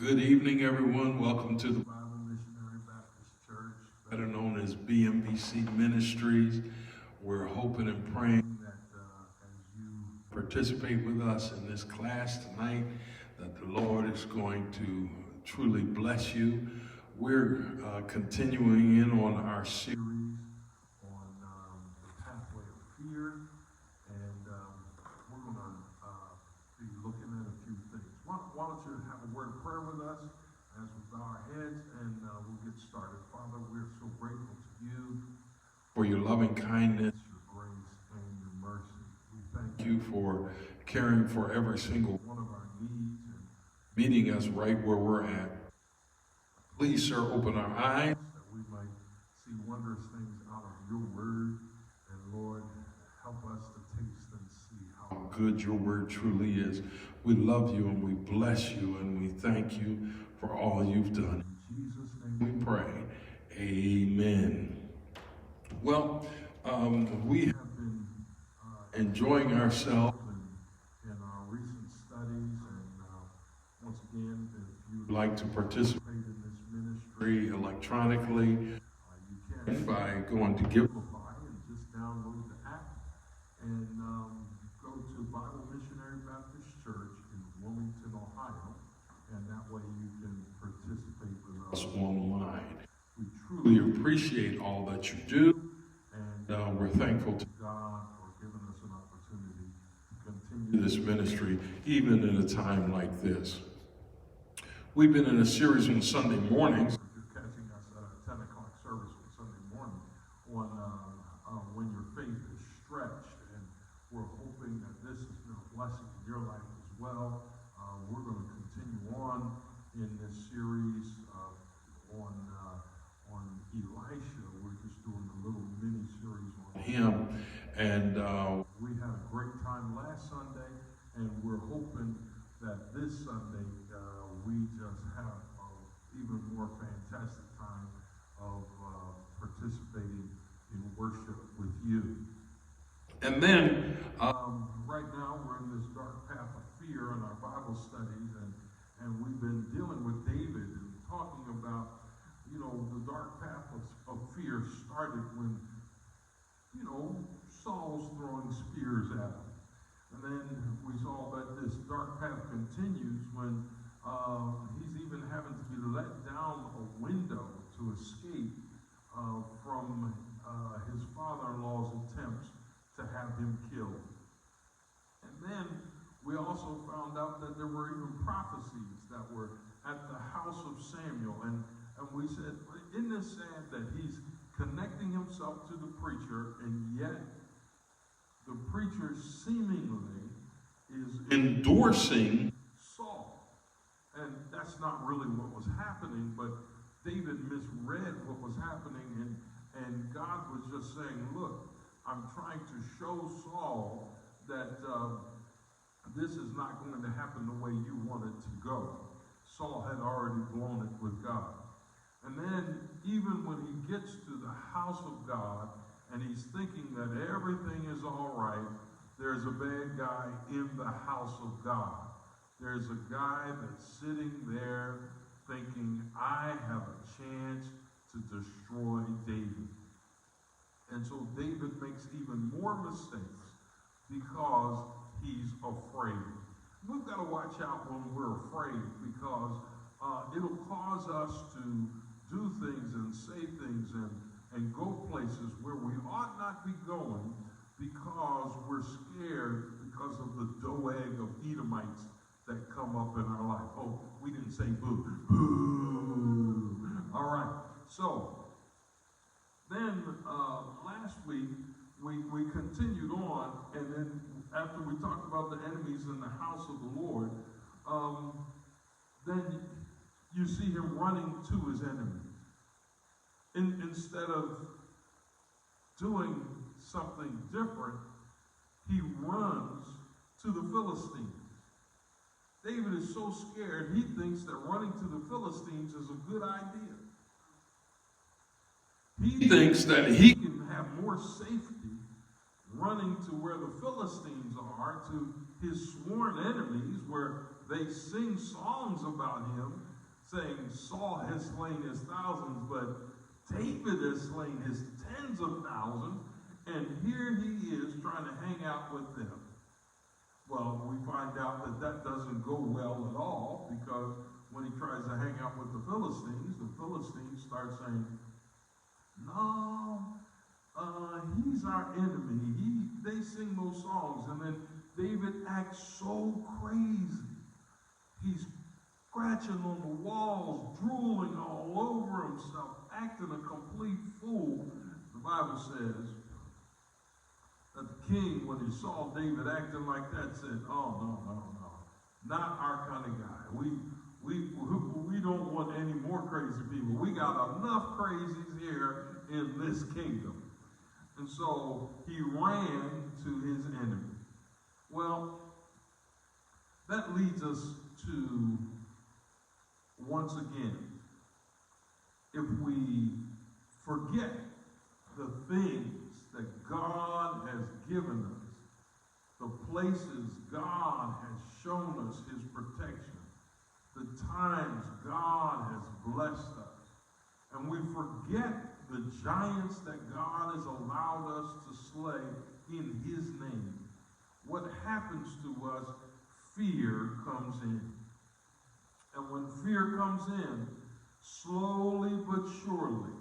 Good evening, everyone. Welcome to the Bible Missionary Baptist Church, better known as BMBC Ministries. We're hoping and praying that as you participate with us in this class tonight, that the Lord is going to truly bless you. We're continuing in on our series on the pathway of fear, and we're going to be looking at a few things. Why don't you have a word of prayer with us as we bow our heads, and we'll get started. Father, we're so grateful to you for your loving kindness, your grace, and your mercy. We thank you for caring for every single one of our needs and meeting us right where we're at. Please, sir, open our eyes that we might see wondrous things out of your word. And Lord, help us to taste and see how good your word truly is. We love you and we bless you and we thank you for all you've done. In Jesus' name we pray. Amen. Well, we have been enjoying ourselves in our recent studies. And once again, if you'd like to participate in this ministry electronically, you can by going to Giveify and just download the app and go to Bible Missionary Baptist Church in Wilmington, Ohio, and that way you can participate with us online. We truly appreciate all that you do, and we're thankful to God for giving us an opportunity to continue this ministry even in a time like this. We've been in a series on Sunday mornings. If you're catching us at a 10 o'clock service on Sunday morning on when your faith is stretched, and we're hoping that this has been a blessing in your life as well. We're going to continue on in this series on Elisha. We're just doing a little mini series on him, and we had a great time last Sunday, and we're hoping that this Sunday we just have an even more fantastic time of participating in worship with you. And then right now we're in this dark path of fear in our Bible studies, and we've been dealing with David and talking about, the dark path of fear started when, Saul's throwing spears at him. And then we saw that this dark path continues when he's even having to be let down a window to escape from his father-in-law's attempts to have him killed. And then we also found out that there were even prophecies that were at the house of Samuel. And we said, isn't this sad that he's connecting himself to the preacher, and yet the preacher seemingly is endorsing Saul? And that's not really what was happening, but David misread what was happening, and God was just saying, look, I'm trying to show Saul that this is not going to happen the way you want it to go. Saul had already blown it with God. And then even when he gets to the house of God and he's thinking that everything is all right, there's a bad guy in the house of God. There's a guy that's sitting there thinking, I have a chance to destroy David. And so David makes even more mistakes because he's afraid. We've got to watch out when we're afraid, because it'll cause us to do things and say things and go places where we ought not be going because we're scared because of the doeg of Edomites that come up in our life. Oh, we didn't say boo. Boo. All right. So then last week we continued on, and then after we talked about the enemies in the house of the Lord, then you see him running to his enemies. Instead of doing something different, he runs to the Philistines. David is so scared, he thinks that running to the Philistines is a good idea. He thinks that he can have more safety running to where the Philistines are, to his sworn enemies, where they sing songs about him saying Saul has slain his thousands, but David has slain his tens of thousands, and here he is trying to hang out with them. Well, we find out that that doesn't go well at all, because when he tries to hang out with the Philistines start saying, no, he's our enemy. They sing those songs, and then David acts so crazy. He's scratching on the walls, drooling all over himself, acting a complete fool. The Bible says that the king, when he saw David acting like that, said, oh, no, not our kind of guy. We don't want any more crazy people. We got enough crazies here in this kingdom. And so he ran to his enemy. Well, that leads us to, once again, if we forget the things that God has given us, the places God has shown us his protection, the times God has blessed us, and we forget the giants that God has allowed us to slay in his name, what happens to us? Fear comes in. And when fear comes in, slowly but surely,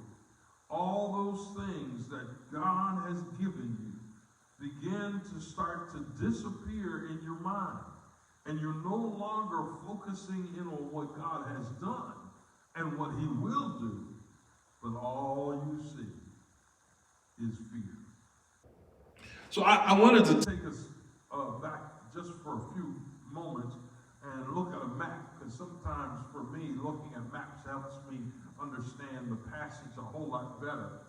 all those things that God has given you begin to start to disappear in your mind. And you're no longer focusing in on what God has done and what he will do, but all you see is fear. So I wanted to take us back just for a few moments and look at a map, because sometimes for me, looking at maps helps me understand the passage a whole lot better.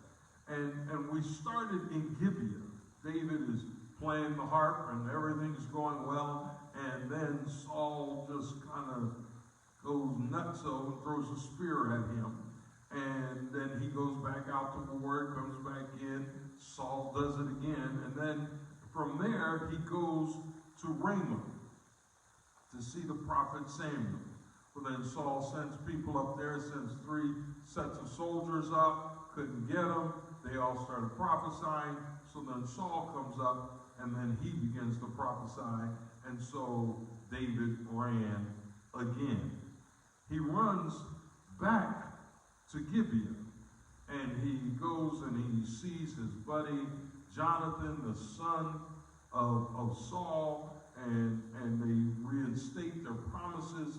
And we started in Gibeah. David is playing the harp and everything's going well, and then Saul just kind of goes nutso and throws a spear at him. And then he goes back out to war, comes back in, Saul does it again, and then from there he goes to Ramah to see the prophet Samuel. Well, then Saul sends people up there, sends 3 sets of soldiers up, couldn't get them, they all started prophesying, so then Saul comes up, and then he begins to prophesy, and so David ran again. He runs back to Gibeah, and he goes and he sees his buddy Jonathan, the son of Saul, and they reinstate their promises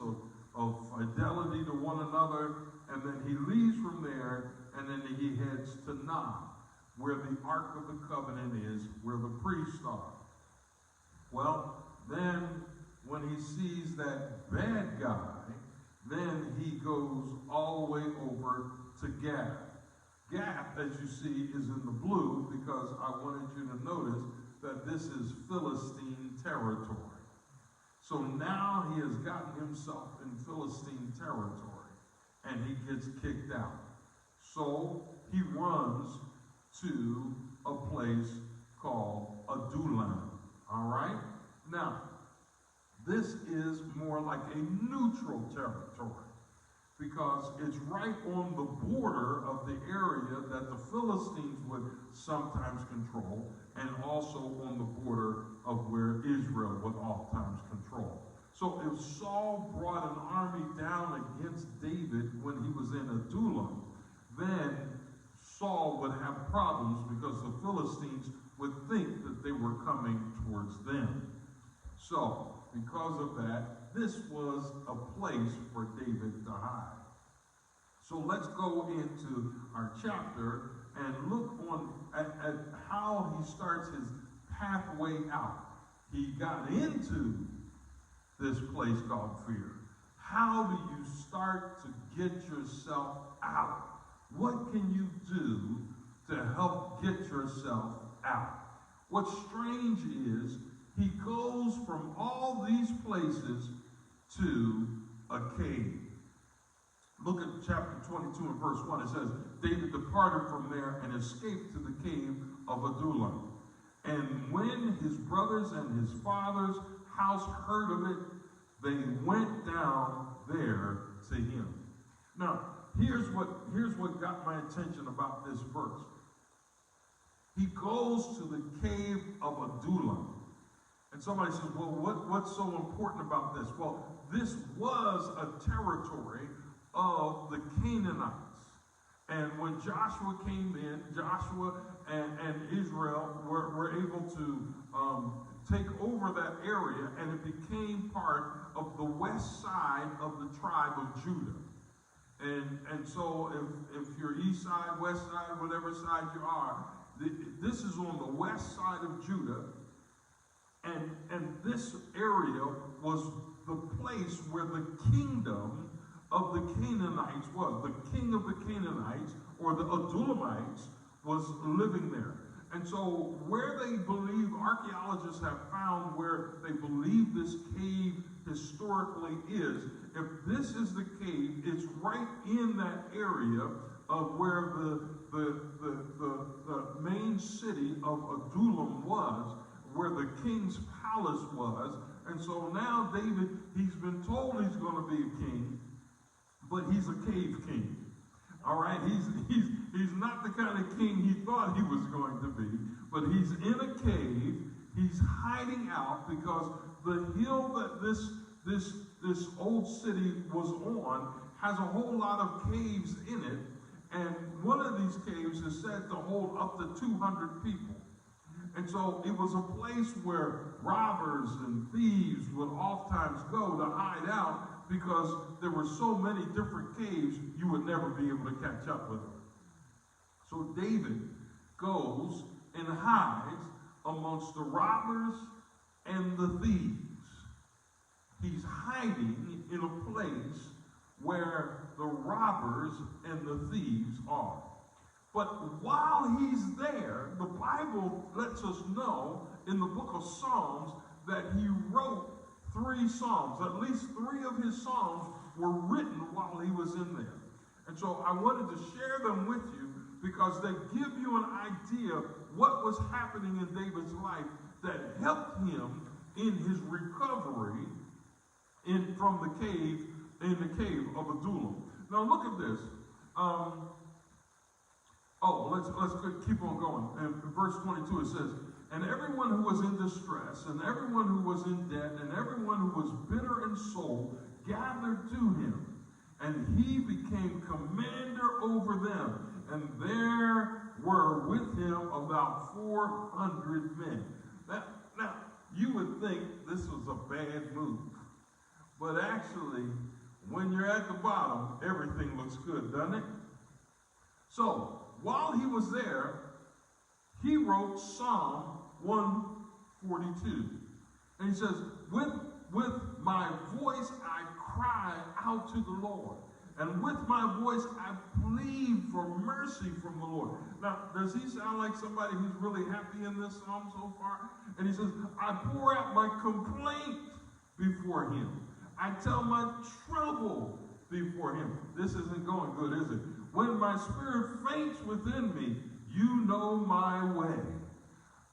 of fidelity to one another, and then he leaves from there, and then he heads to Nob, where the Ark of the Covenant is, where the priests are. Well, then when he sees that bad guy, then he goes all the way over to Gath. Gath, as you see, is in the blue because I wanted you to notice that this is Philistine territory. So now he has gotten himself in Philistine territory, and he gets kicked out. So he runs to a place called Adullam. All right? Now, this is more like a neutral territory because it's right on the border of the area that the Philistines would sometimes control, and also on the border of where Israel would oftentimes control. So if Saul brought an army down against David when he was in Adullam, then Saul would have problems because the Philistines would think that they were coming towards them. So, because of that, this was a place for David to hide. So let's go into our chapter and look at how he starts his pathway out. He got into this place called fear. How do you start to get yourself out? What can you do to help get yourself out? What's strange is he goes from all these places to a cave. Look at chapter 22 and verse 1. It says, David departed from there and escaped to the cave of Adullam. And when his brothers and his father's house heard of it, they went down there to him. Now, here's what got my attention about this verse. He goes to the cave of Adullam. And somebody says, well, what's so important about this? Well, this was a territory of the Canaanites. And when Joshua came in, Joshua and Israel were able to take over that area, and it became part of the west side of the tribe of Judah. And so if you're east side, west side, whatever side you are, this is on the west side of Judah. And this area was the place where the kingdom of the Canaanites was. The king of the Canaanites, or the Adullamites, was living there. And so where they believe, archaeologists have found where they believe this cave historically is, if this is the cave, it's right in that area of where the main city of Adullam was, where the king's palace was. And so now David, he's been told he's going to be a king, but he's a cave king. All right, he's not the kind of king he thought he was going to be, but he's in a cave. He's hiding out because the hill that this old city was on has a whole lot of caves in it, and one of these caves is said to hold up to 200 people. And so it was a place where robbers and thieves would oftentimes go to hide out, because there were so many different caves, you would never be able to catch up with them. So David goes and hides amongst the robbers and the thieves. He's hiding in a place where the robbers and the thieves are. But while he's there, the Bible lets us know in the book of Psalms that he wrote 3 psalms. At least 3 of his psalms were written while he was in there. And so I wanted to share them with you because they give you an idea what was happening in David's life that helped him in his recovery from the cave of Adullam. Now look at this. Let's keep on going. In verse 22 it says, and everyone who was in distress, and everyone who was in debt, and everyone who was bitter in soul, gathered to him, and he became commander over them. And there were with him about 400 men. Now, you would think this was a bad move. But actually, when you're at the bottom, everything looks good, doesn't it? So, while he was there, he wrote Psalm 142. And he says, with my voice I cry out to the Lord. And with my voice I plead for mercy from the Lord. Now, does he sound like somebody who's really happy in this psalm so far? And he says, I pour out my complaint before him. I tell my trouble before him. This isn't going good, is it? When my spirit faints within me, you know my way.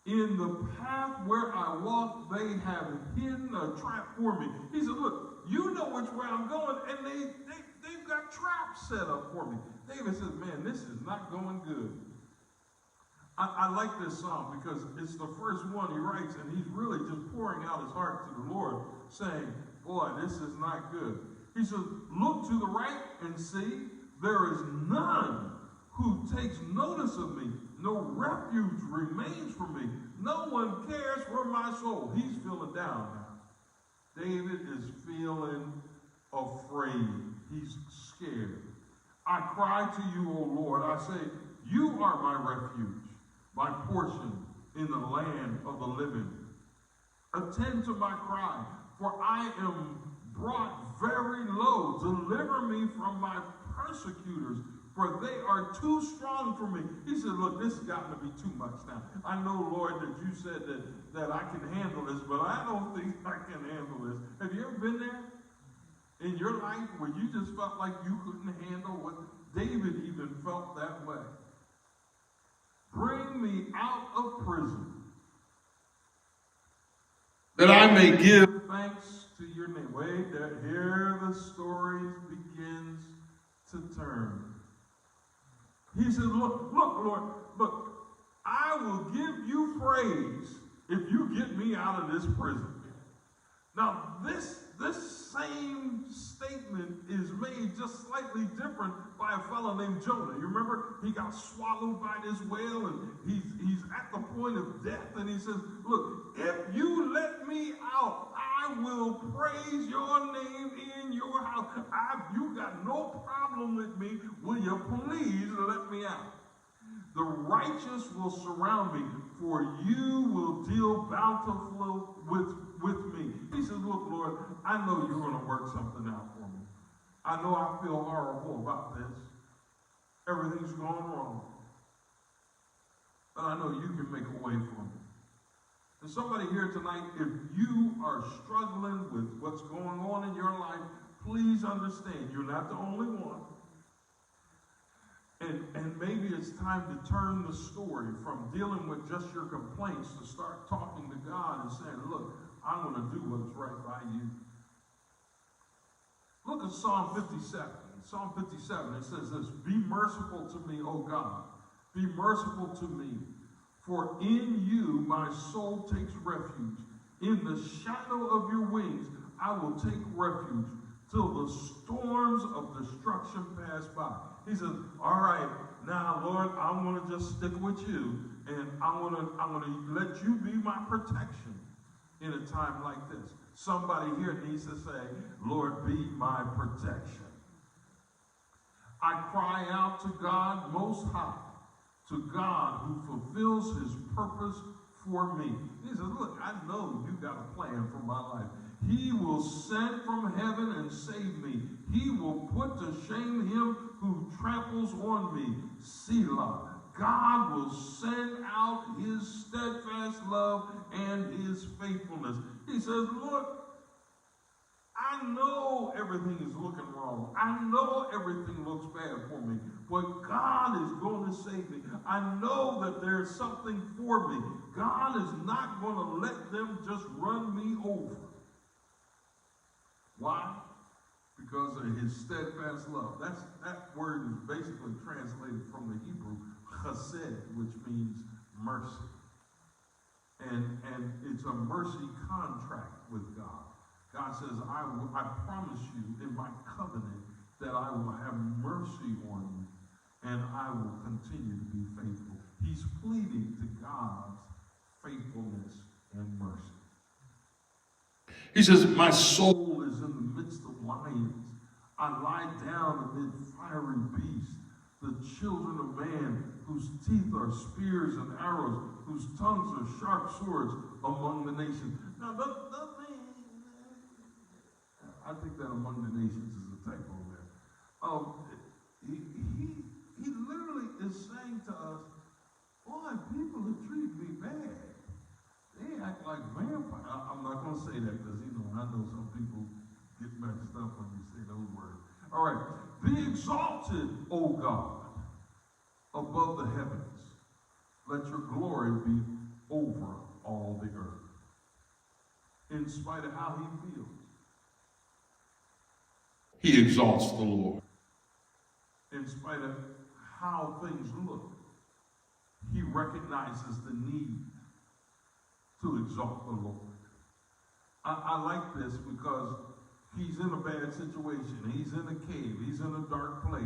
In the path where I walk, they have hidden a trap for me. He said, look, you know which way I'm going, and they've got traps set up for me. David says, man, this is not going good. I like this psalm because it's the first one he writes, and he's really just pouring out his heart to the Lord, saying, boy, this is not good. He says, look to the right and see, there is none who takes notice of me. No refuge remains for me. No one cares for my soul. He's feeling down now. David is feeling afraid. He's scared. I cry to you, O Lord. I say, you are my refuge, my portion in the land of the living. Attend to my cry, for I am brought very low. Deliver me from my persecutors, for they are too strong for me. He said, look, this has gotten to be too much now. I know, Lord, that you said that I can handle this, but I don't think I can handle this. Have you ever been there in your life where you just felt like you couldn't handle what David even felt that way? Bring me out of prison, that I may give thanks to your name. Wait, here the story begins to turn. He said, look, Lord, look, I will give you praise if you get me out of this prison. Now, this same statement is made just slightly different by a fellow named Jonah. You remember? He got swallowed by this whale, and he's at the point of death, and he says, look, if you let me out, I will praise your name in your house. You got no problem with me. Will you please let me out? The righteous will surround me, for you will deal bountifully with me. He says, look, Lord, I know you're going to work something out for me. I know I feel horrible about this. Everything's going wrong. But I know you can make a way for me. And somebody here tonight, if you are struggling with what's going on in your life, please understand you're not the only one. And maybe it's time to turn the story from dealing with just your complaints to start talking to God and saying, look, I'm going to do what's right by you. Look at Psalm 57. In Psalm 57, it says this, be merciful to me, O God. Be merciful to me, for in you my soul takes refuge. In the shadow of your wings I will take refuge till the storms of destruction pass by. He says, all right, now, Lord, I'm going to just stick with you, and I'm going to let you be my protection in a time like this. Somebody here needs to say, Lord, be my protection. I cry out to God Most High, to God who fulfills his purpose for me. He says, look, I know you got a plan for my life. He will send from heaven and save me. He will put to shame him who tramples on me. Selah. God will send out his steadfast love and his faithfulness. He says, look, I know everything is looking wrong. I know everything looks bad for me. But God is going to save me. I know that there's something for me. God is not going to let them just run me over. Why? Because of his steadfast love. That word is basically translated from the Hebrew chesed, which means mercy. And it's a mercy contract with God. God says, I promise you in my covenant that I will have mercy on you and I will continue to be faithful. He's pleading to God's faithfulness and mercy. He says, my soul is in the midst of lions. I lie down amid fiery beasts, the children of man, whose teeth are spears and arrows, whose tongues are sharp swords among the nations. Now, I think that among the nations is a typo there. He literally is saying to us, boy, people have treated me bad. They act like vampires. I'm not going to say that because, I know some people get messed up when you say those words. All right. Be exalted, O God, above the heavens. Let your glory be over all the earth. In spite of how he feels, he exalts the Lord. In spite of how things look, he recognizes the need to exalt the Lord. I like this because he's in a bad situation. He's in a cave. He's in a dark place.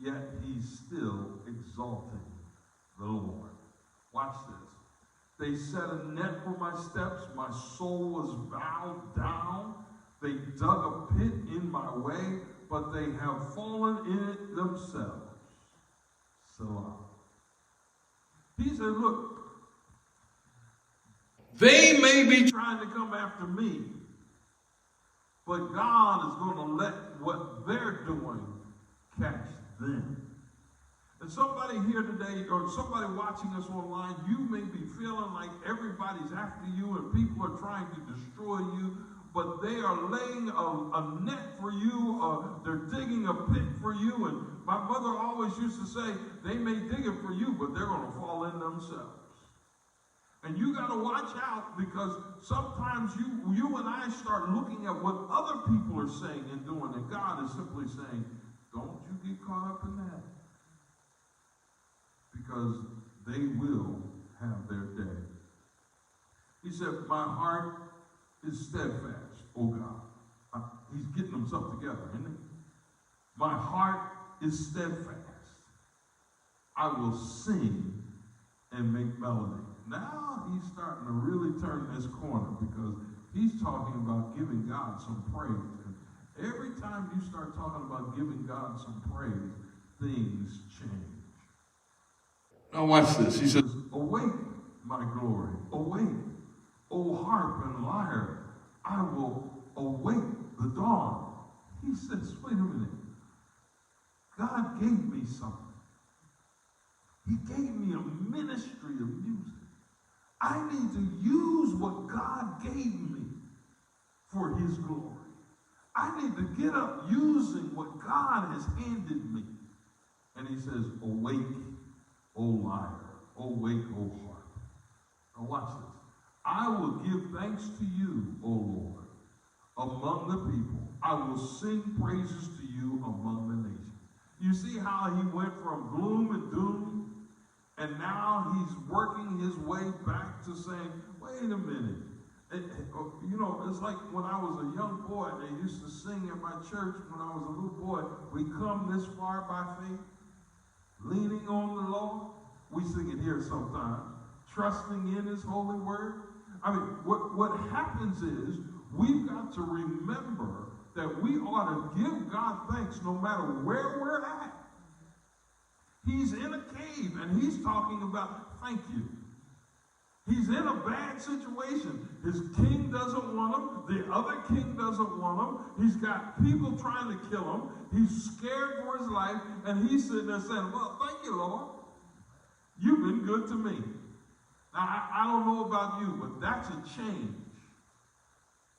Yet he's still exalting the Lord. Watch this. They set a net for my steps. My soul was bowed down. They dug a pit in my way, but they have fallen in it themselves. Selah. He said, look, they may be trying to come after me, but God is going to let what they're doing catch them. And somebody here today, or somebody watching us online, you may be feeling like everybody's after you and people are trying to destroy you, but they are laying a net for you, they're digging a pit for you, and my mother always used to say, they may dig it for you, but they're going to fall in themselves. And you got to watch out because sometimes you and I start looking at what other people are saying and doing, and God is simply saying, Don't you get caught up in that. Because they will have their day. He said, my heart is steadfast, O God. He's getting himself together, isn't he? My heart is steadfast. I will sing and make melody. Now he's starting to really turn this corner because he's talking about giving God some praise. And every time you start talking about giving God some praise, things change. Now watch this. He says, awake, my glory, awake, O harp and lyre, I will awake the dawn. He says, wait a minute. God gave me something. He gave me a ministry of music. I need to use what God gave me for his glory. I need to get up using what God has handed me. And he says, awake, O lyre, awake, O harp. Now watch this. I will give thanks to you, O Lord, among the people. I will sing praises to you among the nations. You see how he went from gloom and doom, and now he's working his way back to saying, wait a minute. It's like when I was a young boy, they used to sing at my church when I was a little boy, we come this far by faith, leaning on the Lord. We sing it here sometimes, trusting in his holy word. I mean, what happens is we've got to remember that we ought to give God thanks no matter where we're at. He's in a cave and he's talking about thank you. He's in a bad situation. His king doesn't want him. The other king doesn't want him. He's got people trying to kill him. He's scared for his life. And he's sitting there saying, well, thank you, Lord. You've been good to me. Now, I don't know about you, but that's a change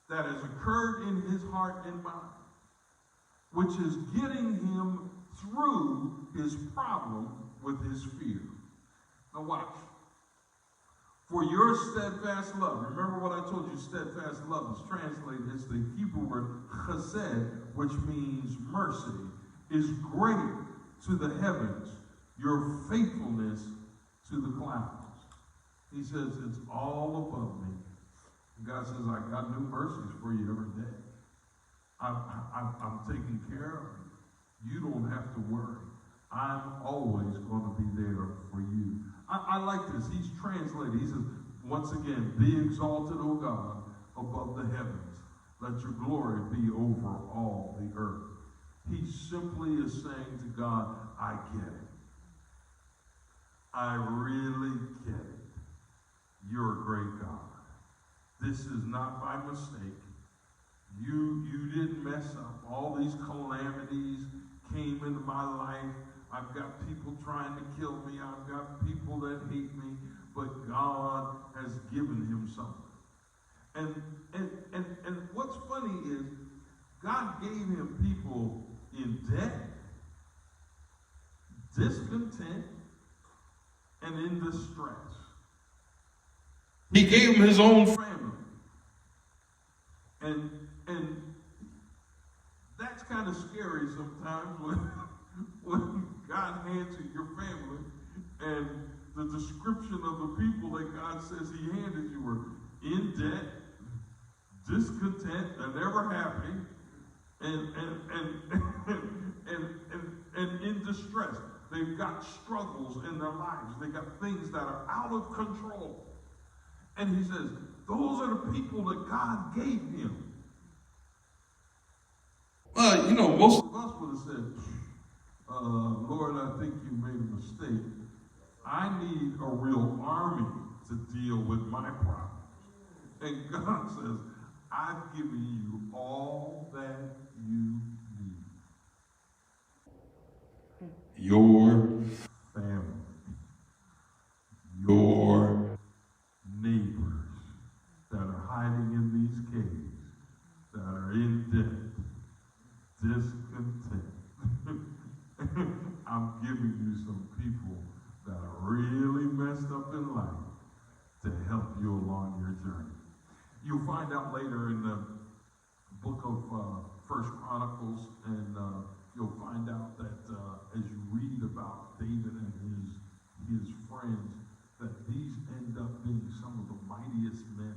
that has occurred in his heart and mind, which is getting him through his problem with his fear. Now watch. For your steadfast love, remember what I told you, steadfast love is translated, it's the Hebrew word chesed, which means mercy, is great to the heavens, your faithfulness to the clouds. He says it's all above me. God says, I got new mercies for you every day. I'm taking care of you. You don't have to worry. I'm always going to be there for you. I like this. He's translated. He says, once again, be exalted, O God, above the heavens. Let your glory be over all the earth. He simply is saying to God, I get it. I really get it. You're a great God. This is not by mistake. You didn't mess up. All these calamities came into my life. I've got people trying to kill me. I've got people that hate me. But God has given him something. And what's funny is God gave him people in debt, discontent, and in distress. he gave him his own Family. And that's kind of scary sometimes when God hands you your family and the description of the people that God says he handed you were in debt, discontent, and never happy, and in distress. They've got struggles in their lives. They've got things that are out of control. And he says, those are the people that God gave him. Most of us would have said, Lord, I think you made a mistake. I need a real army to deal with my problems. And God says, I've given you all that you need. your Family. your Neighbors that are hiding in these caves, that are in debt, discontent. I'm giving you some people that are really messed up in life to help you along your journey. You'll find out later in the book of First Chronicles, and you'll find find out that as you read about David and his friends, that these end up being some of the mightiest men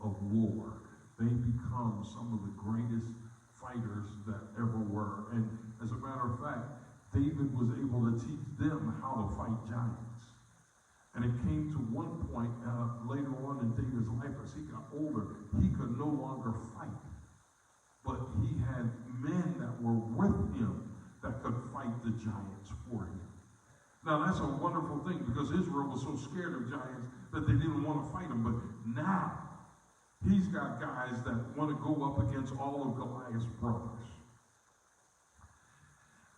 of war. They become some of the greatest fighters that ever were. And as a matter of fact, David was able to teach them how to fight giants. And it came to one point later on in David's life, as he got older, he could no longer fight. But he had men that were with him that could fight the giants for him. Now that's a wonderful thing, because Israel was so scared of giants that they didn't want to fight them. But now he's got guys that want to go up against all of Goliath's brothers.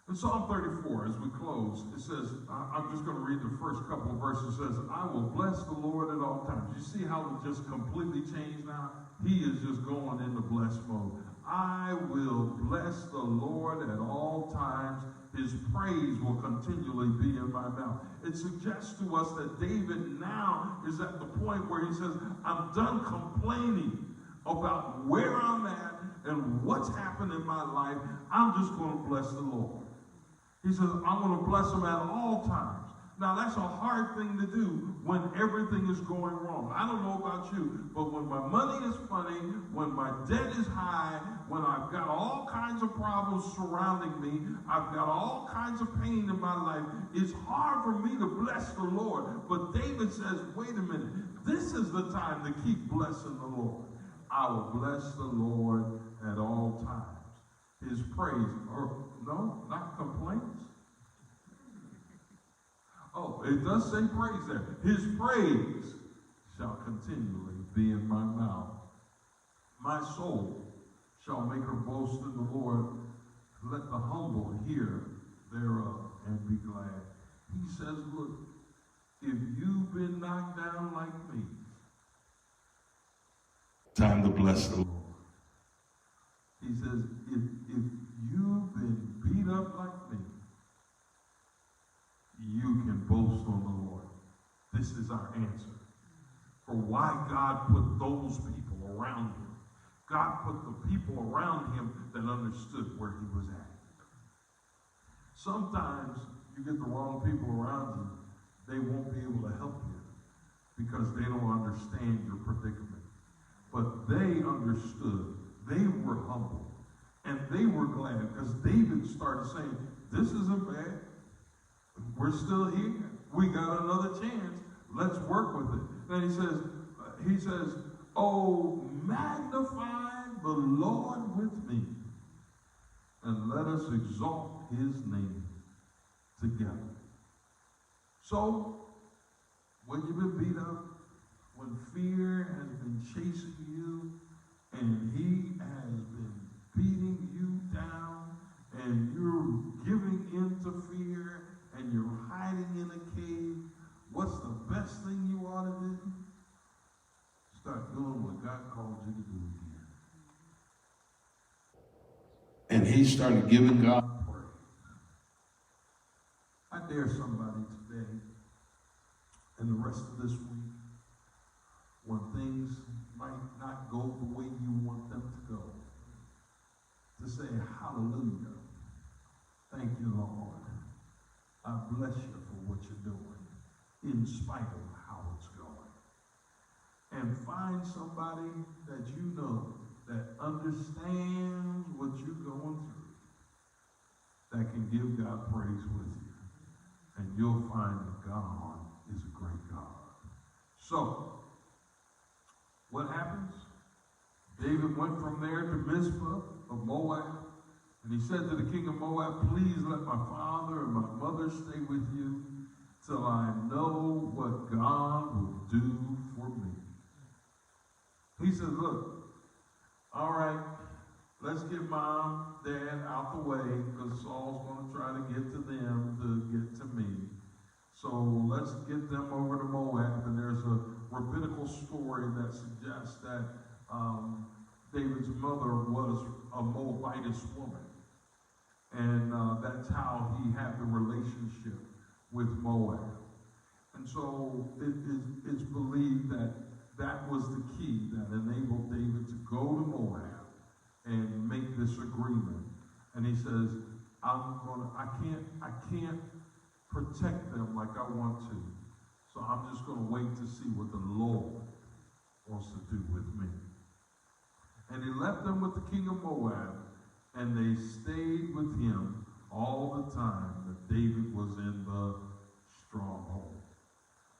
In Psalm 34, as we close, it says, I'm just going to read the first couple of verses. It says, I will bless the Lord at all times. You see how it just completely changed now? He is just going into bless mode. I will bless the Lord at all times. His praise will continually be in my mouth. It suggests to us that David now is at the point where he says, I'm done complaining about where I'm at and what's happened in my life. I'm just going to bless the Lord. He says, I'm going to bless him at all times. Now, that's a hard thing to do when everything is going wrong. I don't know about you, but when my money is funny, when my debt is high, when I've got all kinds of problems surrounding me, I've got all kinds of pain in my life, it's hard for me to bless the Lord. But David says, wait a minute, this is the time to keep blessing the Lord. I will bless the Lord at all times. His praise, or no, not complaints. Oh, it does say praise there. His praise shall continually be in my mouth. My soul shall make her boast in the Lord. Let the humble hear thereof and be glad. He says, look, if you've been knocked down like me, Time to bless the Lord. he says, if you've been beat up like me, you can boast on the Lord. This is our answer for why God put those people around him. God put the people around him that understood where he was at. Sometimes you get the wrong people around you, they won't be able to help you because they don't understand your predicament. But they understood. They were humble. And they were glad because David started saying, this isn't bad. We're still here. We got another chance. Let's work with it. Then he says, oh, magnify the Lord with me, and let us exalt his name together. So, when you've been beat up, when fear has been chasing you, and he has been beating you down, and you're giving in to fear, and you're hiding in a cave, what's the best thing you ought to do? Start doing what God called you to do again. And he started giving God Praise. I dare somebody today and the rest of this week, when things might not go the way you want them to go, to say, hallelujah, thank you, Lord. I bless you for what you're doing, in spite of how it's going. And find somebody that you know that understands what you're going through, that can give God praise with you. And you'll find that God is a great God. So, what happens? David went from there to Mizpah of Moab. And he said to the king of Moab, please let my father and my mother stay with you till I know what God will do for me. He said, look, all right, let's get mom, dad out the way because Saul's going to try to get to them to get to me. So let's get them over to Moab. And there's a rabbinical story that suggests that David's mother was a Moabitess woman. And that's how he had the relationship with Moab. And so it's believed that that was the key that enabled David to go to Moab and make this agreement. And he says, I can't protect them like I want to. So I'm just going to wait to see what the Lord wants to do with me. And he left them with the king of Moab, and they stayed with him all the time that David was in the stronghold.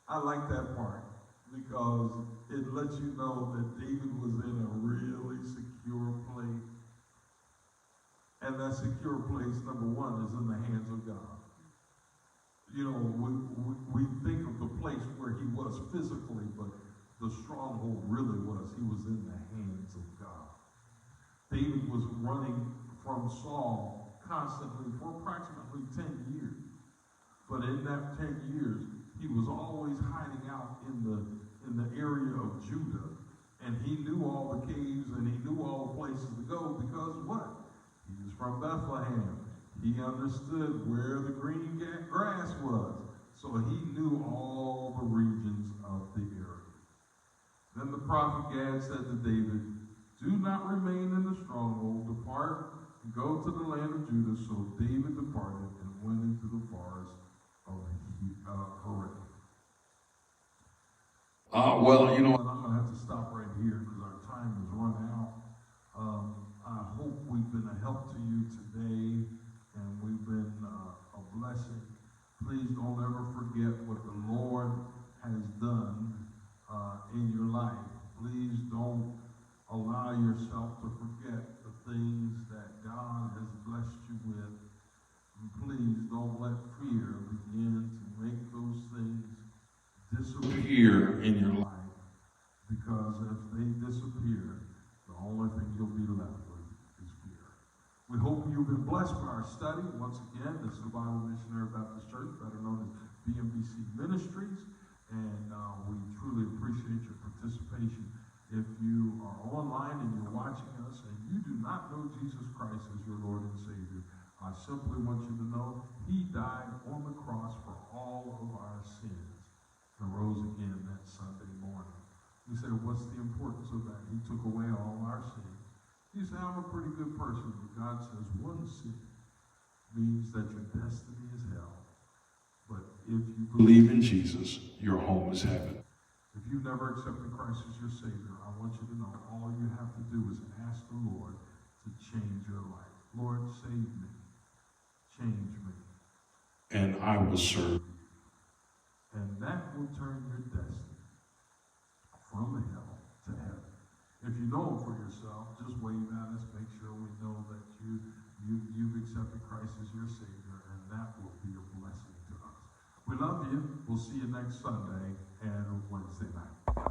I like that part because it lets you know that David was in a really secure place. And that secure place, number one, is in the hands of God. You know, we think of the place where he was physically, but the stronghold really was, he was in the hands of God. David was running from Saul constantly for approximately 10 years. But in that 10 years, he was always hiding out in the area of Judah. And he knew all the caves and he knew all the places to go because what? He was from Bethlehem. He understood where the green grass was. So he knew all the regions of the area. Then the prophet Gad said to David, "Do not remain in the stronghold. Depart and go to the land of Judah." So David departed and went into the forest of Horeb. Well, you know, And I'm going to have to stop right here because our time has run out. I hope we've been a help to you today and we've been a blessing. Please don't ever forget what the Lord has done in your life. Please don't allow yourself to forget the things that God has blessed you with. And please don't let fear begin to make those things disappear in your life, because if they disappear, the only thing you'll be left with is fear. We hope you've been blessed by our study. Once again, this is the Bible Missionary Baptist Church, better known as BMBC Ministries, and we truly appreciate your participation. If you are online and you're watching us and you do not know Jesus Christ as your Lord and Savior, I simply want you to know he died on the cross for all of our sins and rose again that Sunday morning. You say, what's the importance of that? He took away all our sins. You say, I'm a pretty good person, but God says one sin means that your destiny is hell. But if you believe in Jesus, your home is heaven. If you've never accepted Christ as your Savior, I want you to know all you have to do is ask the Lord to change your life. Lord, save me. Change me. And I will serve you. And that will turn your destiny from hell to heaven. If you know him for yourself, just wave at us. Make sure we know that you've accepted Christ as your Savior, and that will be a blessing to us. We love you. We'll see you next Sunday and Wednesday night.